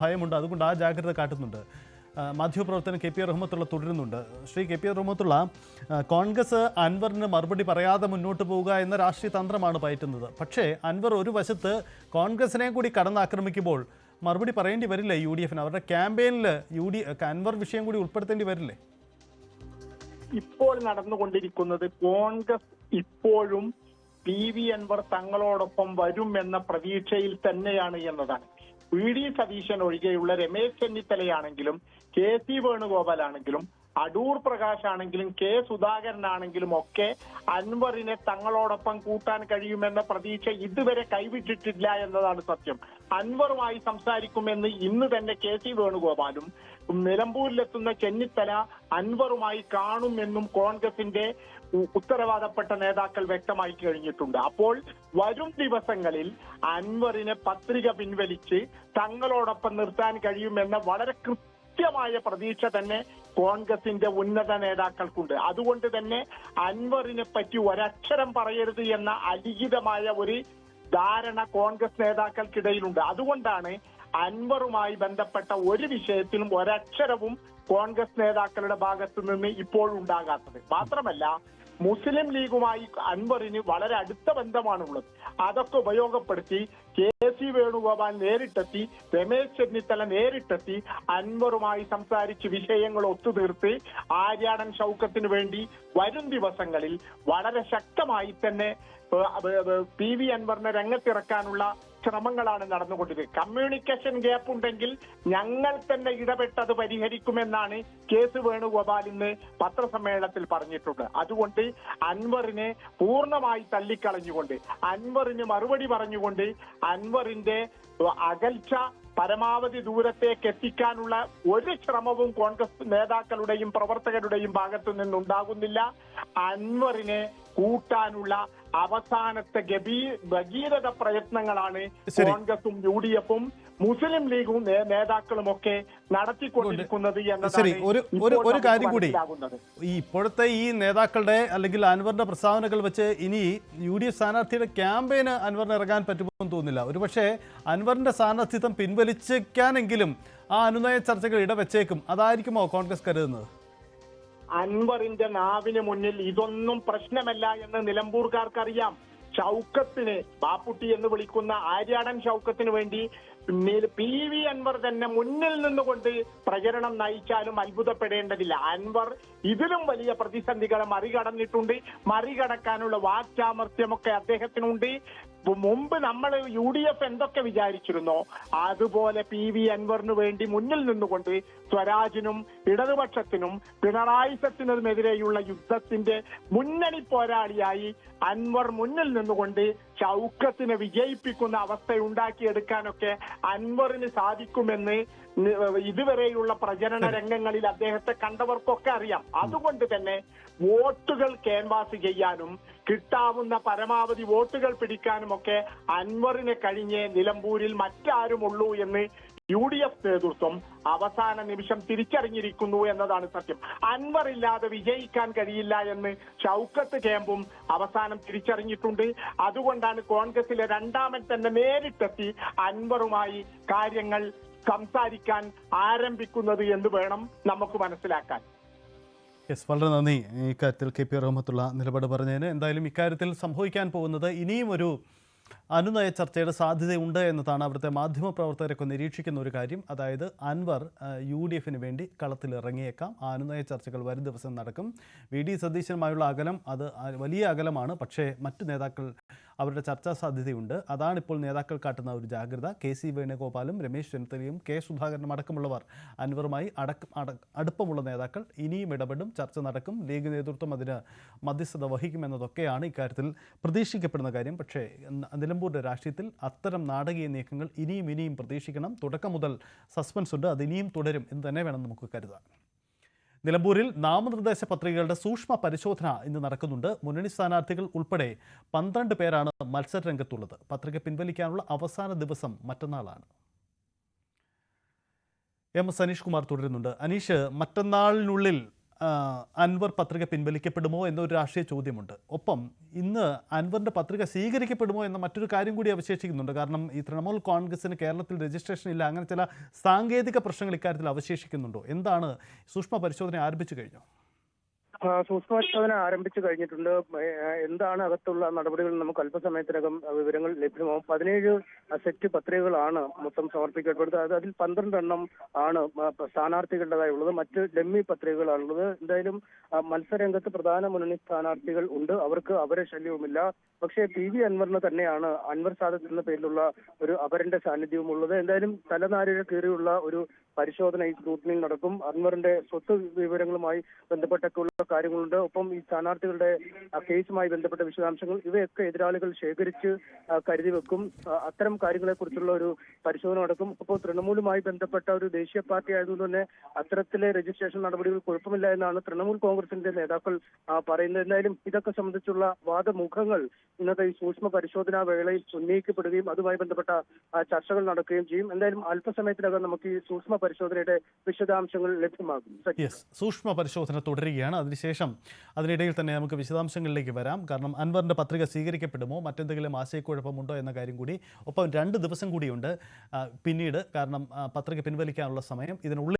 ഭയമുണ്ട്. അതുകൊണ്ട് ആ ജാഗ്രത കാട്ടുന്നുണ്ട്. മാധ്യമപ്രവർത്തകൻ കെ പി റഹ്മത്തുള്ള തുടരുന്നുണ്ട്. ശ്രീ കെ പി റഹ്മത്തുള്ള, കോൺഗ്രസ് അൻവറിന് മറുപടി പറയാതെ മുന്നോട്ട് പോവുക എന്ന രാഷ്ട്രീയ തന്ത്രമാണ് പയറ്റുന്നത്. പക്ഷേ അൻവർ ഒരു വശത്ത് കോൺഗ്രസിനെ കൂടി കടന്നാക്രമിക്കുമ്പോൾ മറുപടി പറയേണ്ടി വരില്ലേ യു ഡി എഫിന്? അവരുടെ ക്യാമ്പയിനിൽ അൻവർ വിഷയം കൂടി ഉൾപ്പെടുത്തേണ്ടി വരില്ലേ? ഇപ്പോൾ നടന്നുകൊണ്ടിരിക്കുന്നത് കോൺഗ്രസ് ഇപ്പോഴും PV അൻവർ തങ്ങളോടൊപ്പം വരും എന്ന പ്രതീക്ഷയിൽ തന്നെയാണ് എന്നതാണ്. VD സതീശൻ ഒഴികെയുള്ള രമേശ് ചെന്നിത്തലയാണെങ്കിലും KC വേണുഗോപാലാണെങ്കിലും അടൂർ പ്രകാശ് ആണെങ്കിലും K സുധാകരനാണെങ്കിലും ഒക്കെ അൻവറിനെ തങ്ങളോടൊപ്പം കൂട്ടാൻ കഴിയുമെന്ന പ്രതീക്ഷ ഇതുവരെ കൈവിട്ടിട്ടില്ല എന്നതാണ് സത്യം. അൻവറുമായി സംസാരിക്കുമെന്ന് ഇന്ന് തന്നെ KC വേണുഗോപാലും നിലമ്പൂരിലെത്തുന്ന ചെന്നിത്തല അൻവറുമായി കാണുമെന്നും കോൺഗ്രസിന്റെ ഉത്തരവാദപ്പെട്ട നേതാക്കൾ വ്യക്തമായി കഴിഞ്ഞിട്ടുണ്ട്. അപ്പോൾ വരും ദിവസങ്ങളിൽ അൻവറിനെ പത്രിക പിൻവലിച്ച് തങ്ങളോടൊപ്പം നിർത്താൻ കഴിയുമെന്ന വളരെ കൃത്യമായ പ്രതീക്ഷ തന്നെ കോൺഗ്രസിന്റെ ഉന്നത നേതാക്കൾക്കുണ്ട്. അതുകൊണ്ട് തന്നെ അൻവറിനെ പറ്റി ഒരക്ഷരം പറയരുത് എന്ന അലിഖിതമായ ഒരു ധാരണ കോൺഗ്രസ് നേതാക്കൾക്കിടയിലുണ്ട്. അതുകൊണ്ടാണ് അൻവറുമായി ബന്ധപ്പെട്ട ഒരു വിഷയത്തിലും ഒരക്ഷരവും കോൺഗ്രസ് നേതാക്കളുടെ ഭാഗത്തു നിന്ന് ഇപ്പോൾ ഉണ്ടാകാത്തത്. മാത്രമല്ല, മുസ്ലിം ലീഗുമായി അൻവറിന് വളരെ അടുത്ത ബന്ധമാണുള്ളത്. അതൊക്കെ ഉപയോഗപ്പെടുത്തി KC വേണുഗോപാൽ നേരിട്ടെത്തി, രമേശ് ചെന്നിത്തല നേരിട്ടെത്തി അൻവറുമായി സംസാരിച്ച് വിഷയങ്ങൾ ഒത്തുതീർത്ത് ആര്യാടൻ ഷൗക്കത്തിന് വേണ്ടി വരും ദിവസങ്ങളിൽ വളരെ ശക്തമായി തന്നെ PV അൻവറിനെ രംഗത്തിറക്കാനുള്ള ശ്രമങ്ങളാണ് നടന്നുകൊണ്ടിരിക്കുന്നത്. കമ്മ്യൂണിക്കേഷൻ ഗ്യാപ്പ് ഉണ്ടെങ്കിൽ ഞങ്ങൾ തന്നെ ഇടപെട്ടത് പരിഹരിക്കുമെന്നാണ് KC വേണുഗോപാൽ ഇന്ന് പത്രസമ്മേളനത്തിൽ പറഞ്ഞിട്ടുണ്ട്. അതുകൊണ്ട് അൻവറിനെ പൂർണ്ണമായി തള്ളിക്കളഞ്ഞുകൊണ്ട്, അൻവറിന് മറുപടി പറഞ്ഞുകൊണ്ട്, അൻവറിന്റെ അകൽച്ച പരമാവധി ദൂരത്തേക്ക് എത്തിക്കാനുള്ള ഒരു ശ്രമവും കോൺഗ്രസ് നേതാക്കളുടെയും പ്രവർത്തകരുടെയും ഭാഗത്തു നിന്നുണ്ടാകുന്നില്ല. അൻവറിനെ കൂട്ടാനുള്ള അവസാനത്തെ ഭഗീരഥ പ്രയത്നങ്ങളാണ് കോൺഗ്രസും UDF-ഉം മുസ്ലിം ലീഗും നേതാക്കളും ഒക്കെ നടത്തിക്കൊണ്ടിരിക്കുന്നത് എന്നതാണ് ഒരു കാര്യം കൂടി. ഈ ഇപ്പോഴത്തെ ഈ നേതാക്കളുടെ അല്ലെങ്കിൽ അൻവറിന്റെ പ്രസ്താവനകൾ വെച്ച് ഇനി UDF സ്ഥാനാർത്ഥിയുടെ ക്യാമ്പയിന് അൻവറിന് ഇറങ്ങാൻ പറ്റുമെന്ന് തോന്നുന്നില്ല. ഒരുപക്ഷെ അൻവറിന്റെ സ്ഥാനാർത്ഥിത്വം പിൻവലിക്കാനെങ്കിലും ആ അനുനയ ചർച്ചകൾ ഇടവെച്ചേക്കും. അതായിരിക്കുമോ കോൺഗ്രസ് കരുതുന്നത്? അൻവറിന്റെ നാവിന് മുന്നിൽ ഇതൊന്നും പ്രശ്നമല്ല എന്ന് നിലമ്പൂർക്കാർക്കറിയാം. ഷൗക്കത്തിന്, ബാപ്പുട്ടി എന്ന് വിളിക്കുന്ന ആര്യാടൻ ഷൗക്കത്തിന് വേണ്ടി PV അൻവർ തന്നെ മുന്നിൽ നിന്നുകൊണ്ട് പ്രചരണം നയിച്ചാലും അത്ഭുതപ്പെടേണ്ടതില്ല. അൻവർ ഇതിലും വലിയ പ്രതിസന്ധികളെ മറികടന്നിട്ടുണ്ട്. മറികടക്കാനുള്ള വാക്ചാമർത്ഥ്യമൊക്കെ അദ്ദേഹത്തിനുണ്ട്. മുമ്പ് നമ്മൾ UDF എന്തൊക്കെ വിചാരിച്ചിരുന്നോ അതുപോലെ PV അൻവറിന് വേണ്ടി മുന്നിൽ നിന്നുകൊണ്ട് സ്വരാജിനും ഇടതുപക്ഷത്തിനും പിണറായി സത്തിനുമെതിരെയുള്ള യുദ്ധത്തിന്റെ മുന്നണി പോരാളിയായി അൻവർ മുന്നിൽ നിന്നുകൊണ്ട് ഷൗക്കത്തിനെ വിജയിപ്പിക്കുന്ന അവസ്ഥ ഉണ്ടാക്കിയെടുക്കാനൊക്കെ അൻവറിന് സാധിക്കുമെന്ന് ഇതുവരെയുള്ള പ്രചരണ രംഗങ്ങളിൽ അദ്ദേഹത്തെ കണ്ടവർക്കൊക്കെ അറിയാം. അതുകൊണ്ട് തന്നെ വോട്ടുകൾ ക്യാൻവാസ് ചെയ്യാനും കിട്ടാവുന്ന പരമാവധി വോട്ടുകൾ പിടിക്കാനും ഒക്കെ അൻവറിനെ കഴിഞ്ഞ് നിലമ്പൂരിൽ മറ്റാരുമുള്ളൂ എന്ന് UDF നേതൃത്വം അവസാന നിമിഷം തിരിച്ചറിഞ്ഞിരിക്കുന്നു എന്നതാണ് സത്യം. അൻവർ ഇല്ലാതെ വിജയിക്കാൻ കഴിയില്ല എന്ന് ഷൗക്കത്ത് ക്യാമ്പും അവസാനം തിരിച്ചറിഞ്ഞിട്ടുണ്ട്. അതുകൊണ്ടാണ് കോൺഗ്രസിലെ രണ്ടാമൻ തന്നെ നേരിട്ടെത്തി അൻവറുമായി കാര്യങ്ങൾ സംസാരിക്കാൻ ആരംഭിക്കുന്നത് എന്ന് വേണം നമുക്ക് മനസ്സിലാക്കാൻ. വളരെ നന്ദി ഇക്കാര്യത്തിൽ KP റഹ്മത്തുള്ള നിലപാട് പറഞ്ഞതിന്. എന്തായാലും ഇക്കാര്യത്തിൽ സംഭവിക്കാൻ പോകുന്നത് ഇനിയും ഒരു അനുനയ ചർച്ചയുടെ സാധ്യതയുണ്ട് എന്നതാണ് അവിടുത്തെ മാധ്യമപ്രവർത്തകരൊക്കെ നിരീക്ഷിക്കുന്ന ഒരു കാര്യം. അതായത് അൻവർ UDF-ന് വേണ്ടി കളത്തിലിറങ്ങിയേക്കാം. ആ അനുനയ ചർച്ചകൾ വരും ദിവസം നടക്കും. VD സതീശനുമായുള്ള അകലം അത് വലിയ അകലമാണ്. പക്ഷേ മറ്റു നേതാക്കൾ അവരുടെ ചർച്ചാ സാധ്യതയുണ്ട്. അതാണിപ്പോൾ നേതാക്കൾ കാട്ടുന്ന ഒരു ജാഗ്രത. KC വേണുഗോപാലും രമേശ് ചെന്നിത്തലയും K സുധാകരനും അടക്കമുള്ളവർ, അൻവറുമായി അടുപ്പമുള്ള നേതാക്കൾ ഇനിയും ഇടപെടും, ചർച്ച നടക്കും. ലീഗ് നേതൃത്വം അതിന് മധ്യസ്ഥത വഹിക്കുമെന്നതൊക്കെയാണ് ഇക്കാര്യത്തിൽ പ്രതീക്ഷിക്കപ്പെടുന്ന കാര്യം. പക്ഷേ നിലമ്പൂരിൻ്റെ രാഷ്ട്രീയത്തിൽ അത്തരം നാടകീയ നീക്കങ്ങൾ ഇനിയും പ്രതീക്ഷിക്കണം. തുടക്കം മുതൽ സസ്പെൻസ് ഉണ്ട്, അത് ഇനിയും തുടരും എന്ന് തന്നെ വേണം നമുക്ക് കരുതാൻ. നിലമ്പൂരിൽ നാമനിർദ്ദേശ പത്രികകളുടെ സൂക്ഷ്മ പരിശോധന ഇന്ന് നടക്കുന്നുണ്ട്. മുന്നണി സ്ഥാനാർത്ഥികൾ ഉൾപ്പെടെ 12 പേരാണ് മത്സരരംഗത്തുള്ളത്. പത്രിക പിൻവലിക്കാനുള്ള അവസാന ദിവസം മറ്റന്നാളാണ്. MS അനീഷ് കുമാർ തുടരുന്നുണ്ട്. അനീഷ്, മറ്റന്നാളിനുള്ളിൽ അൻവർ പത്രിക പിൻവലിക്കപ്പെടുമോ എന്നൊരു രാഷ്ട്രീയ ചോദ്യമുണ്ട്. ഒപ്പം ഇന്ന് അൻവറിൻ്റെ പത്രിക സ്വീകരിക്കപ്പെടുമോ എന്ന മറ്റൊരു കാര്യം കൂടി അവശേഷിക്കുന്നുണ്ട്. കാരണം ഈ തൃണമൂൽ കോൺഗ്രസിന് കേരളത്തിൽ രജിസ്ട്രേഷൻ ഇല്ല, അങ്ങനെ ചില സാങ്കേതിക പ്രശ്നങ്ങൾ ഇക്കാര്യത്തിൽ അവശേഷിക്കുന്നുണ്ടോ? എന്താണ്? സൂക്ഷ്മ പരിശോധന ആരംഭിച്ചു കഴിഞ്ഞോ? സൂക്ഷ്മ പരിശോധന ആരംഭിച്ചു കഴിഞ്ഞിട്ടുണ്ട്. എന്താണ് അകത്തുള്ള നടപടികൾ നമുക്ക് അല്പസമയത്തിനകം വിവരങ്ങൾ ലഭ്യമാവും. 17 സെറ്റ് പത്രികകളാണ് മൊത്തം സമർപ്പിക്കപ്പെടുന്നത്. അതിൽ 12 എണ്ണം ആണ് സ്ഥാനാർത്ഥികളുടേതായുള്ളത്. മറ്റ് ഡമ്മി പത്രികകളാണുള്ളത്. എന്തായാലും മത്സരരംഗത്ത് പ്രധാന മുന്നണി സ്ഥാനാർത്ഥികൾ ഉണ്ട്, അവർക്ക് അവരെ ശല്യവുമില്ല. പക്ഷേ PV അൻവറിന് തന്നെയാണ് അൻവർ സാദത്ത് എന്ന പേരിലുള്ള ഒരു അപരന്റെ സാന്നിധ്യവും ഉള്ളത്. എന്തായാലും തലനാരിഴ കീറിയുള്ള ഒരു പരിശോധന ഈ സ്ക്രൂട്ടനിയിൽ നടക്കും. അൻവറിന്റെ സ്വത്ത് വിവരങ്ങളുമായി ബന്ധപ്പെട്ടൊക്കെയുള്ള കാര്യങ്ങളുണ്ട്. ഒപ്പം ഈ സ്ഥാനാർത്ഥികളുടെ കേസുമായി ബന്ധപ്പെട്ട വിശദാംശങ്ങൾ ഇവയൊക്കെ എതിരാളികൾ ശേഖരിച്ച് കരുതി വെക്കും. അത്തരം കാര്യങ്ങളെ കുറിച്ചുള്ള ഒരു പരിശോധന നടക്കും. അപ്പോൾ തൃണമൂലുമായി ബന്ധപ്പെട്ട ഒരു ദേശീയ പാർട്ടി ആയതുകൊണ്ട് തന്നെ അത്തരത്തിലെ രജിസ്ട്രേഷൻ നടപടികൾ കുഴപ്പമില്ല എന്നാണ് തൃണമൂൽ കോൺഗ്രസിന്റെ നേതാക്കൾ പറയുന്നത്. എന്തായാലും ഇതൊക്കെ സംബന്ധിച്ചുള്ള വാദമുഖങ്ങൾ ഇന്നത്തെ ഈ സൂക്ഷ്മ പരിശോധനാ വേളയിൽ ഉന്നയിക്കപ്പെടുകയും അതുമായി ബന്ധപ്പെട്ട ചർച്ചകൾ നടക്കുകയും ചെയ്യും. എന്തായാലും അല്പസമയത്തിനകം നമുക്ക് ഈ സൂക്ഷ്മ പരിശോധനയുടെ വിശദാംശങ്ങൾ ലഭ്യമാകും. സൂക്ഷ്മ പരിശോധന തുടരുകയാണ്. അതിനുശേഷം അതിനിടയിൽ തന്നെ നമുക്ക് വിശദാംശങ്ങളിലേക്ക് വരാം. കാരണം അൻവറിൻ്റെ പത്രിക സ്വീകരിക്കപ്പെടുമോ, മറ്റെന്തെങ്കിലും ആശയക്കുഴപ്പമുണ്ടോ എന്ന കാര്യം കൂടി. ഒപ്പം 2 ദിവസം കൂടിയുണ്ട് പിന്നീട്. കാരണം പത്രിക പിൻവലിക്കാനുള്ള സമയം ഇതിനുള്ളിൽ